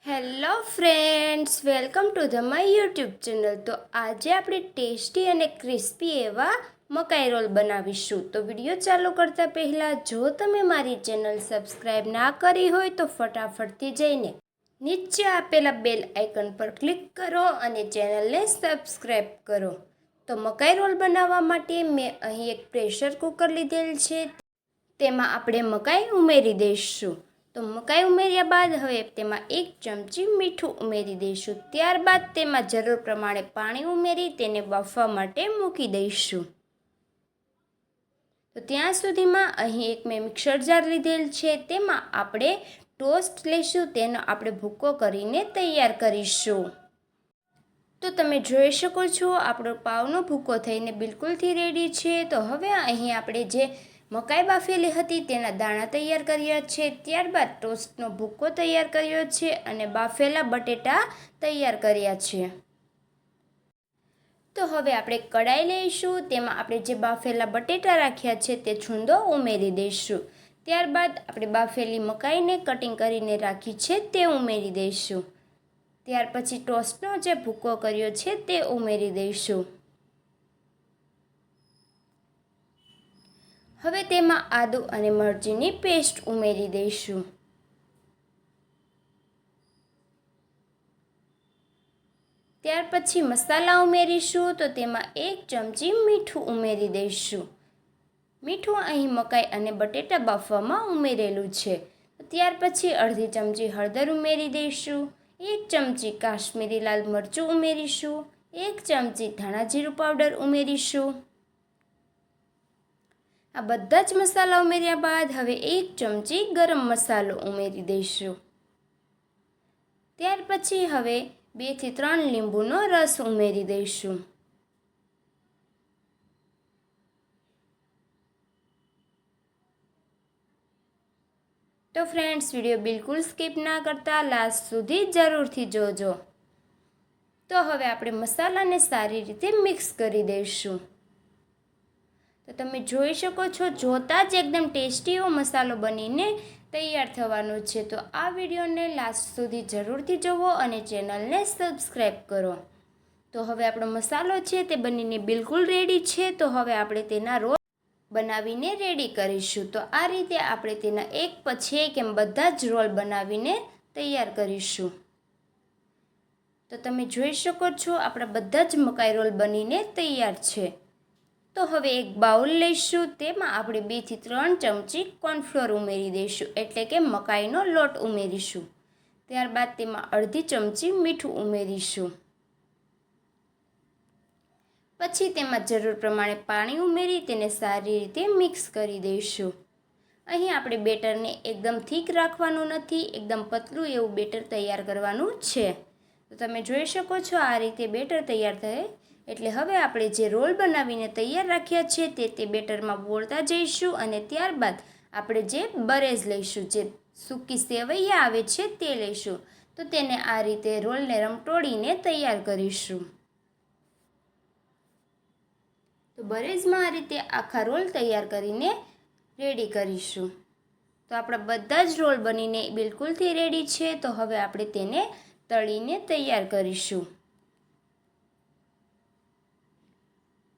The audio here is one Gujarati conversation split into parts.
Hello friends, welcome to the my YouTube channel. તો આજે આપણે ટેસ્ટી અને ક્રિસ્પી એવા મકાઈ રોલ બનાવીશું. તો વિડીયો ચાલુ કરતાં પહેલાં જો તમે મારી ચેનલ સબસ્ક્રાઈબ ના કરી હોય તો ફટાફટથી જઈને નીચે આપેલા બેલ આઇકન પર ક્લિક કરો અને ચેનલને સબસ્ક્રાઈબ કરો. તો મકાઈ રોલ બનાવવા માટે મેં અહીં એક પ્રેશર કુકર લીધેલ છે. તેમાં આપણે મકાઈ ઉમેરી દઈશું. તો મકાઈ ઉમેર્યા બાદ હવે તેમાં 1 ચમચી મીઠું ઉમેરી દઈશું. ત્યારબાદ તેમાં જરૂર પ્રમાણે પાણી ઉમેરી તેને બફવા માટે મૂકી દઈશું. તો ત્યાં સુધીમાં અહીં એક મેં મિક્સર જાર લીધેલ છે. તેમાં આપણે ટોસ્ટ લઈશું, તેનો આપણે ભૂકો કરીને તૈયાર કરીશું. તો તમે જોઈ શકો છો આપણો પાવનો ભૂકો થઈને બિલકુલથી રેડી છે. તો હવે અહીં આપણે જે મકાઈ બાફેલી હતી તેના દાણા તૈયાર કર્યા છે. ત્યારબાદ ટોસ્ટનો ભૂકો તૈયાર કર્યો છે અને બાફેલા બટેટા તૈયાર કર્યા છે. તો હવે આપણે કડાઈ લઈશું. તેમાં આપણે જે બાફેલા બટેટા રાખ્યા છે તે છૂંદો ઉમેરી દઈશું. ત્યારબાદ આપણે બાફેલી મકાઈને કટિંગ કરીને રાખી છે તે ઉમેરી દઈશું. ત્યાર પછી ટોસ્ટનો જે ભૂકો કર્યો છે તે ઉમેરી દઈશું. હવે તેમાં આદુ અને મરચીની પેસ્ટ ઉમેરી દઈશું. ત્યાર પછી મસાલા ઉમેરીશું. તો તેમાં 1 ચમચી મીઠું ઉમેરી દઈશું. મીઠું અહીં મકાઈ અને બટેટા બાફવામાં ઉમેરેલું છે. ત્યાર પછી અડધી ચમચી હળદર ઉમેરી દઈશું. 1 ચમચી કાશ્મીરી લાલ મરચું ઉમેરીશું. 1 ચમચી ધાણા જીરું પાવડર ઉમેરીશું. આ બધા જ મસાલા ઉમેર્યા બાદ હવે 1 ચમચી ગરમ મસાલો ઉમેરી દઈશું. ત્યાર પછી હવે 2 થી 3 લીંબુનો રસ ઉમેરી દઈશું. તો ફ્રેન્ડ્સ, વિડીયો બિલકુલ સ્કીપ ના કરતા લાસ્ટ સુધી જરૂરથી જોજો. તો હવે આપણે મસાલાને સારી રીતે મિક્સ કરી દઈશું. તો તમે જોઈ શકો છો જોતાં જ એકદમ ટેસ્ટી એવો મસાલો બનીને તૈયાર થવાનો છે. તો આ વિડીયોને લાસ્ટ સુધી જરૂરથી જુઓ અને ચેનલને સબસ્ક્રાઈબ કરો. તો હવે આપણો મસાલો છે તે બનીને બિલકુલ રેડી છે. તો હવે આપણે તેના રોલ બનાવીને રેડી કરીશું. તો આ રીતે આપણે તેના એક પછી એક એમ બધા જ રોલ બનાવીને તૈયાર કરીશું. તો તમે જોઈ શકો છો આપણા બધા જ મકાઈ રોલ બનીને તૈયાર છે. તો હવે એક બાઉલ લઈશું. તેમાં આપણે 2 થી 3 ચમચી કોર્નફ્લોર ઉમેરી દઈશું, એટલે કે મકાઈનો લોટ ઉમેરીશું. ત્યારબાદ તેમાં અડધી ચમચી મીઠું ઉમેરીશું. પછી તેમાં જરૂર પ્રમાણે પાણી ઉમેરી તેને સારી રીતે મિક્સ કરી દઈશું. અહીં આપણે બેટરને એકદમ થીક રાખવાનું નથી, એકદમ પતલું એવું બેટર તૈયાર કરવાનું છે. તો તમે જોઈ શકો છો આ રીતે બેટર તૈયાર થાય એટલે હવે આપણે જે રોલ બનાવીને તૈયાર રાખ્યા છે તે બેટરમાં બોળતા જઈશું. અને ત્યારબાદ આપણે જે બરેઝ લઈશું, જે સૂકી સેવૈયા આવે છે તે લઈશું. તો તેને આ રીતે રોલને રમટોળીને તૈયાર કરીશું. તો બરેઝમાં આ રીતે આખા રોલ તૈયાર કરીને રેડી કરીશું. તો આપણા બધા જ રોલ બનીને બિલકુલથી રેડી છે. તો હવે આપણે તેને તળીને તૈયાર કરીશું.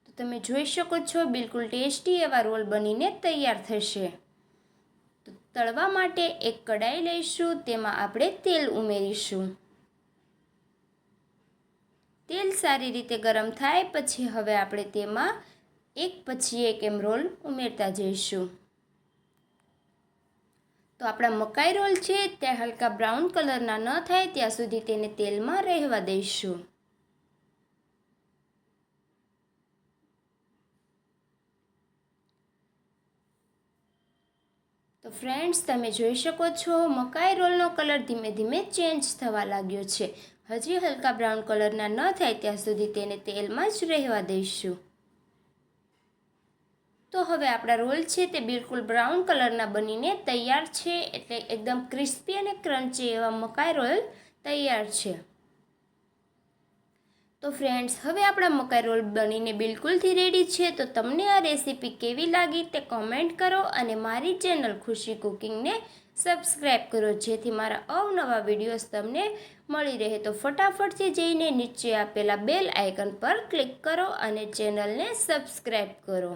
તો તમે જોઈ શકો છો બિલકુલ ટેસ્ટી એવા રોલ બનીને તૈયાર થશે. તો તળવા માટે એક કડાઈ લઈશું. તેમાં આપણે તેલ ઉમેરીશું. તેલ સારી રીતે ગરમ થાય પછી હવે આપણે તેમાં એક પછી એક એમ રોલ ઉમેરતા જઈશું. તો આપણા મકાઈ રોલ છે તે હલકા બ્રાઉન કલરના ન થાય ત્યાં સુધી તેને તેલમાં રહેવા દઈશું. તો ફ્રેન્ડ્સ, તમે જોઈ શકો છો મકાઈ રોલનો કલર ધીમે ધીમે ચેન્જ થવા લાગ્યો છે. હજી હલકા બ્રાઉન કલરના ન થાય ત્યાં સુધી તેને તેલમાં જ રહેવા દઈશું. તો હવે આપણા રોલ છે તે બિલકુલ બ્રાઉન કલરના બનીને તૈયાર છે. એટલે એકદમ ક્રિસ્પી અને ક્રન્ચી એવા મકાઈ રોલ તૈયાર છે. તો ફ્રેન્ડ્સ, હવે આપણા મકાઈ રોલ બનીને બિલકુલથી રેડી છે. તો તમને આ રેસીપી કેવી લાગી તે કોમેન્ટ કરો અને મારી ચેનલ ખુશી કુકિંગને સબસ્ક્રાઈબ કરો, જેથી મારા અવનવા વિડીયોઝ તમને મળી રહે. તો ફટાફટથી જઈને નીચે આપેલા બેલ આઇકન પર ક્લિક કરો અને ચેનલને સબસ્ક્રાઈબ કરો.